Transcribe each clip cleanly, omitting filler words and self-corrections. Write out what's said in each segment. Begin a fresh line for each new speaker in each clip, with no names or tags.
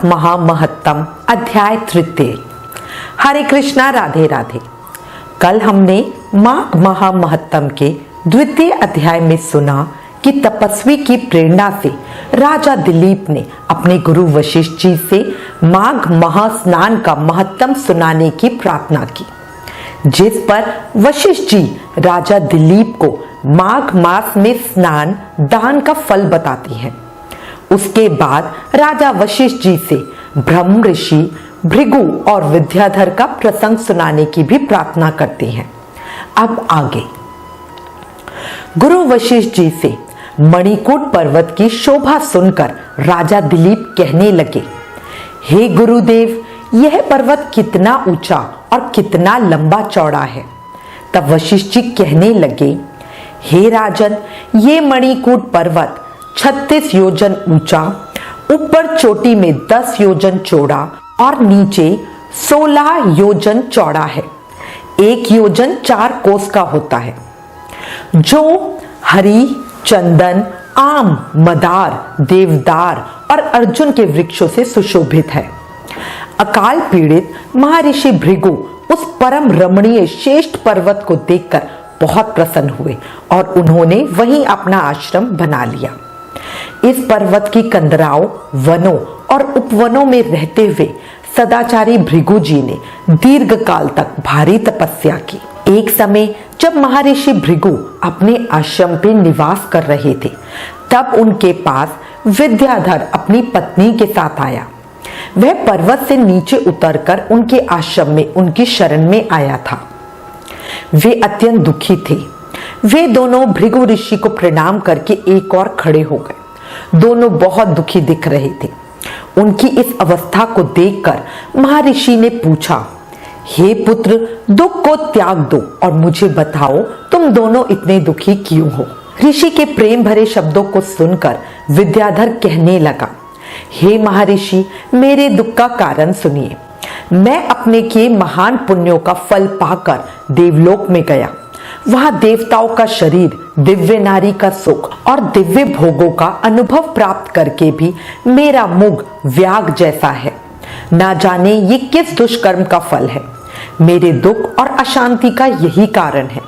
माघ महामहत्तम अध्याय तृतीय। हरे कृष्णा, राधे राधे। कल हमने माघ महामहत्तम के द्वितीय अध्याय में सुना कि तपस्वी की प्रेरणा से राजा दिलीप ने अपने गुरु वशिष्ठ जी से माघ महास्नान का महत्तम सुनाने की प्रार्थना की, जिस पर वशिष्ठ जी राजा दिलीप को माघ मास में स्नान दान का फल बताती हैं। उसके बाद राजा वशिष्ठ जी से ब्रह्म ऋषि, भृगु और विद्याधर का प्रसंग सुनाने की भी प्रार्थना करते हैं। अब आगे गुरु वशिष्ठ जी से मणिकूट पर्वत की शोभा सुनकर राजा दिलीप कहने लगे, हे गुरुदेव, यह पर्वत कितना ऊंचा और कितना लंबा चौड़ा है। तब वशिष्ठ जी कहने लगे, हे राजन, ये मणिकूट पर्वत 36 योजन ऊंचा, ऊपर चोटी में 10 योजन चौड़ा और नीचे 16 योजन चौड़ा है। 1 योजन 4 कोस का होता है, जो हरी, चंदन, आम, मदार, देवदार और अर्जुन के वृक्षों से सुशोभित है। अकाल पीड़ित महर्षि भृगु उस परम रमणीय श्रेष्ठ पर्वत को देखकर बहुत प्रसन्न हुए और उन्होंने वहीं अपना आश्रम बना लिया। इस पर्वत की कंदराओं, वनों और उपवनों में रहते हुए सदाचारी भृगु जी ने दीर्घ काल तक भारी तपस्या की। एक समय जब महर्षि भृगु अपने आश्रम पे निवास कर रहे थे, तब उनके पास विद्याधर अपनी पत्नी के साथ आया। वह पर्वत से नीचे उतरकर उनके आश्रम में उनकी शरण में आया था। वे अत्यंत दुखी थे। वे दोनों भृगु ऋषि को प्रणाम करके एक और खड़े हो गए। दोनों बहुत दुखी दिख रहे थे। उनकी इस अवस्था को देखकर महर्षि ने पूछा, हे पुत्र, दुख को त्याग दो और मुझे बताओ तुम दोनों इतने दुखी क्यों हो। ऋषि के प्रेम भरे शब्दों को सुनकर विद्याधर कहने लगा, हे महर्षि, मेरे दुख का कारण सुनिए। मैं अपने किए महान पुण्यों का फल पाकर देवलोक में गया। वहां देवताओं का शरीर, दिव्य नारी का सुख और दिव्य भोगों का अनुभव प्राप्त करके भी मेरा मुख व्याग जैसा है। ना जाने ये किस दुष्कर्म का फल है। मेरे दुख और अशांति का यही कारण है।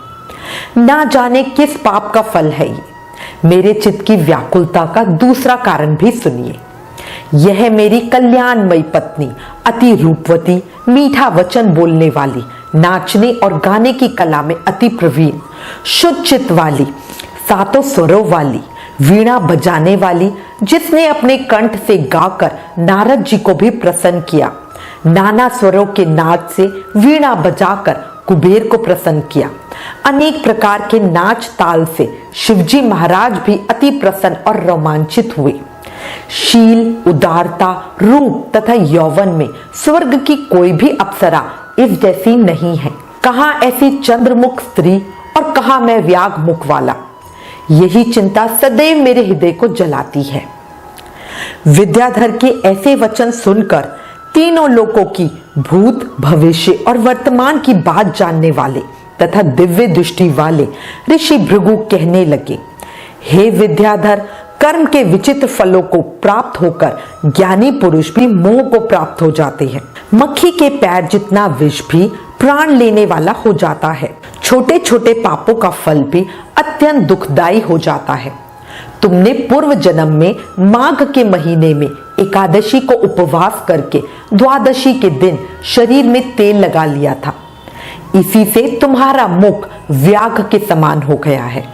ना जाने किस पाप का फल है ये। मेरे चित्त की व्याकुलता का दूसरा कारण भी सुनिए। यह मेरी कल्याणमयी पत्नी, अति रूपवती, मीठा वचन बोलने वाली, नाचने और गाने की कला में अति प्रवीण, शुद्ध चित्त वाली, 7 स्वरों वाली, वीणा बजाने वाली, जिसने अपने कंठ से गाकर नारद जी को भी प्रसन्न किया, नाना स्वरों के नाद से वीणा बजाकर कुबेर को प्रसन्न किया, अनेक प्रकार के नाच ताल से शिवजी महाराज भी अति प्रसन्न और रोमांचित हुए। शील, उदारता, रूप तथा यौवन में स्वर्ग की कोई भी अप्सरा इस जैसी नहीं है। कहाँ ऐसी चंद्रमुख स्त्री और कहाँ मैं व्याग मुख वाला। यही चिंता सदैव मेरे हृदय को जलाती है। विद्याधर के ऐसे वचन सुनकर तीनों लोकों की भूत, भविष्य और वर्तमान की बात जानने वाले तथा दिव्य दृष्टि वाले ऋषि भृगु कहने लगे, हे विद्याधर, कर्म के विचित्र फलों को प्राप्त होकर ज्ञानी पुरुष भी मोह को प्राप्त हो जाते हैं। मक्खी के पैर जितना विष भी प्राण लेने वाला हो जाता है। छोटे छोटे पापों का फल भी अत्यंत दुखदायी हो जाता है। तुमने पूर्व जन्म में माघ के महीने में एकादशी को उपवास करके द्वादशी के दिन शरीर में तेल लगा लिया था। इसी से तुम्हारा मुख व्याघ के समान हो गया है।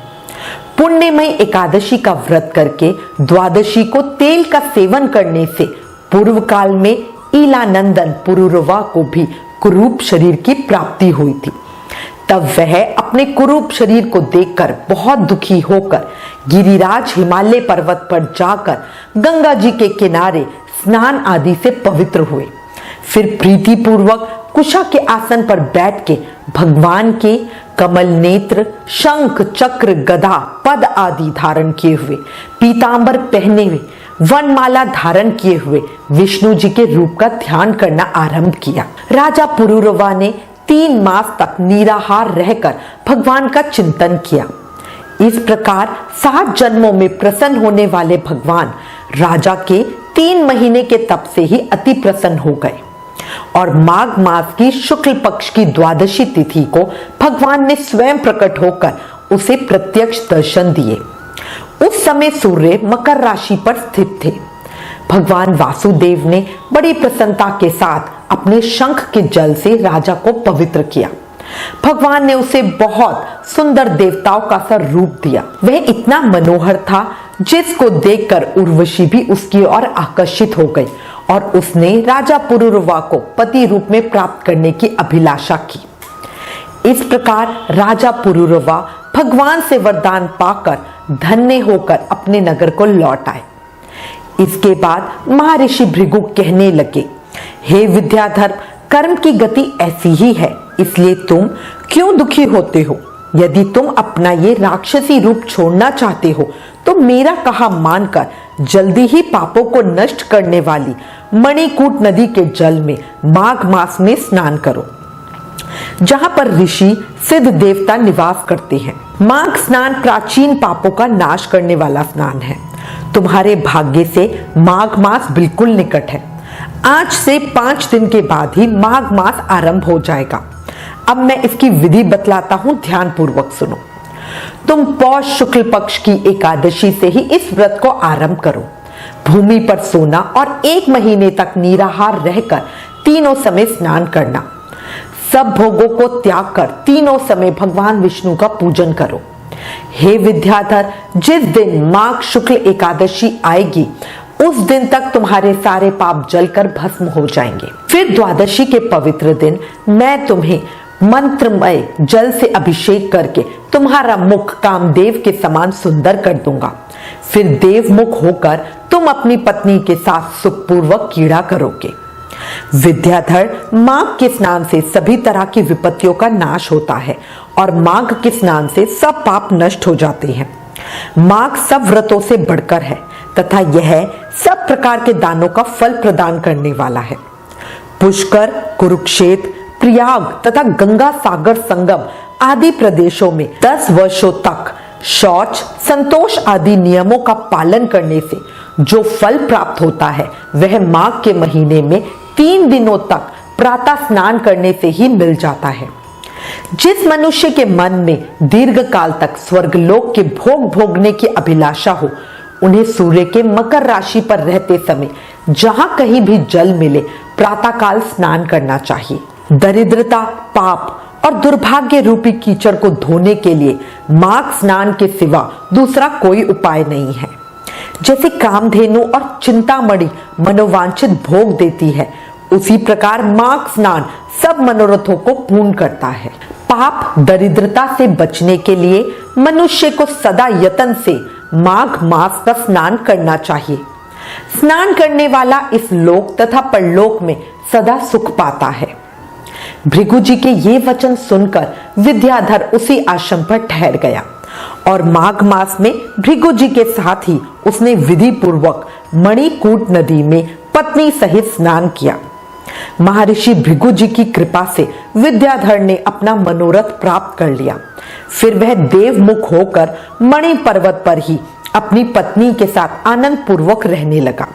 पुण्यमय एकादशी का व्रत करके द्वादशी को तेल का सेवन करने से पूर्व काल में ईलानंदन पुरुरवा को भी कुरूप शरीर की प्राप्ति हुई थी। तब वह अपने कुरूप शरीर को देखकर बहुत दुखी होकर गिरिराज हिमालय पर्वत पर जाकर गंगा जी के किनारे स्नान आदि से पवित्र हुए। फिर प्रीति पूर्वक कुशा के आसन पर बैठ के भगवान के कमल नेत्र, शंख, चक्र, गदा, पद आदि धारण किए हुए, पीतांबर पहने हुए, वनमाला धारण किए हुए विष्णु जी के रूप का ध्यान करना आरंभ किया। राजा पुरुरवा ने 3 मास तक निराहार रहकर भगवान का चिंतन किया। इस प्रकार 7 जन्मों में प्रसन्न होने वाले भगवान राजा के 3 महीने के तप से ही अति प्रसन्न हो गए और माघ मास की शुक्ल पक्ष की द्वादशी तिथि को भगवान ने स्वयं प्रकट होकर उसे प्रत्यक्ष दर्शन दिए। उस समय सूर्य मकर राशि पर स्थित थे। भगवान वासुदेव ने बड़ी प्रसन्नता के साथ अपने शंख के जल से राजा को पवित्र किया। भगवान ने उसे बहुत सुंदर देवताओं का सा रूप दिया। वह इतना मनोहर था जिसको देखकर उर्वशी भी उसकी ओर आकर्षित हो गई और उसने राजा पुरुरवा को पति रूप में प्राप्त करने की अभिलाषा की। इस प्रकार राजा पुरुरवा भगवान से वरदान पाकर धन्य होकर अपने नगर को लौट आए। इसके बाद महर्षि भृगु कहने लगे, हे विद्याधर, कर्म की गति ऐसी ही है, इसलिए तुम क्यों दुखी होते हो? यदि तुम अपना ये राक्षसी रूप छोड़ना चाहते हो तो मेरा कहा मानकर जल्दी ही पापों को नष्ट करने वाली मणिकूट नदी के जल में माघ मास में स्नान करो, जहां पर ऋषि सिद्ध देवता निवास करते हैं। माघ स्नान प्राचीन पापों का नाश करने वाला स्नान है। तुम्हारे भाग्य से माघ मास बिल्कुल निकट है। आज से 5 दिन के बाद ही माघ मास आरंभ हो जाएगा। अब मैं इसकी विधि बतलाता हूं, ध्यान पूर्वक सुनो। तुम पौष शुक्ल पक्ष की एकादशी से ही इस व्रत को आरंभ करो। भूमि पर सोना और 1 महीने तक निराहार रहकर तीनों समय स्नान करना। सब भोगों को त्याग कर तीनों समय भगवान विष्णु का पूजन करो। हे विद्याधर, जिस दिन माघ शुक्ल एकादशी आएगी उस दिन तक तुम्हारे सारे पाप जलकर भस्म हो जाएंगे। फिर द्वादशी के पवित्र दिन मैं तुम्हें मंत्रमय जल से अभिषेक करके तुम्हारा मुख कामदेव के समान सुंदर कर दूंगा। फिर देवमुख होकर तुम अपनी पत्नी के साथ सुखपूर्वक क्रीड़ा करोगे। विद्याधर, माघ के स्नान से सभी तरह की विपत्तियों का नाश होता है और माघ के स्नान से सब पाप नष्ट हो जाते हैं। माघ सब व्रतों से बढ़कर है तथा यह सब प्रकार के दानों का फल प्रदान करने वाला है। पुष्कर, कुरुक्षेत्र, प्रयाग तथा गंगा सागर संगम आदि प्रदेशों में 10 वर्षों तक शौच, संतोष आदि नियमों का पालन करने से जो फल प्राप्त होता है वह माघ के महीने में 3 दिनों तक प्रातः स्नान करने से ही मिल जाता है। जिस मनुष्य के मन में दीर्घ काल तक स्वर्गलोक के भोग भोगने की अभिलाषा हो, उन्हें सूर्य के मकर राशि पर रहते समय जहां कहीं भी जल मिले प्रातःकाल स्नान करना चाहिए। दरिद्रता, पाप और दुर्भाग्य रूपी कीचड़ को धोने के लिए माघ स्नान के सिवा दूसरा कोई उपाय नहीं है। जैसे कामधेनु और चिंतामणि मनोवांछित भोग देती है, उसी प्रकार माघ स्नान सब मनोरथों को पूर्ण करता है। पाप दरिद्रता से बचने के लिए मनुष्य को सदा यत्न से माघ मास का स्नान करना चाहिए। स्नान करने वाला इस लोक तथा परलोक में सदा सुख पाता है। भृगु जी के ये वचन सुनकर विद्याधर उसी आश्रम पर ठहर गया और माघ मास में भृगु जी के साथ ही उसने विधि पूर्वक मणिकूट नदी में पत्नी सहित स्नान किया। महर्षि भृगु जी की कृपा से विद्याधर ने अपना मनोरथ प्राप्त कर लिया। फिर वह देवमुख होकर मणि पर्वत पर ही अपनी पत्नी के साथ आनंद पूर्वक रहने लगा।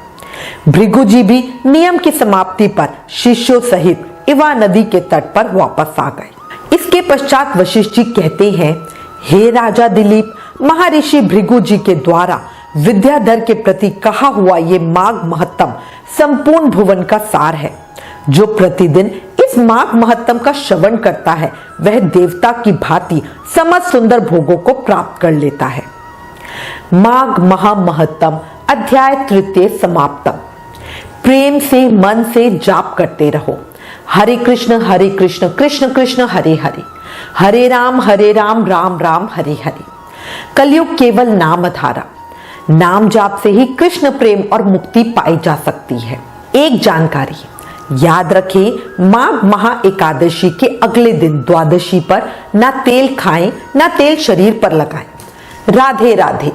भृगु जी भी नियम की समाप्ति पर शिष्यों सहित इवा नदी के तट पर वापस आ गए। इसके पश्चात वशिष्ठ जी कहते हैं, हे राजा दिलीप, महर्षि भृगु जी के द्वारा विद्याधर के प्रति कहा हुआ ये माघ महत्तम संपूर्ण भुवन का सार है। जो प्रतिदिन इस माघ महत्तम का श्रवण करता है वह देवता की भांति समस्त सुंदर भोगों को प्राप्त कर लेता है। माघ महामहत्तम अध्याय 3 समाप्तम। प्रेम से मन से जाप करते रहो। हरे कृष्ण कृष्ण कृष्ण हरे हरे, हरे राम राम राम हरे हरे। कलयुग केवल नाम आधारा। नाम जाप से ही कृष्ण प्रेम और मुक्ति पाई जा सकती है। एक जानकारी याद रखें, माघ महा एकादशी के अगले दिन द्वादशी पर ना तेल खाएं ना तेल शरीर पर लगाएं। राधे राधे।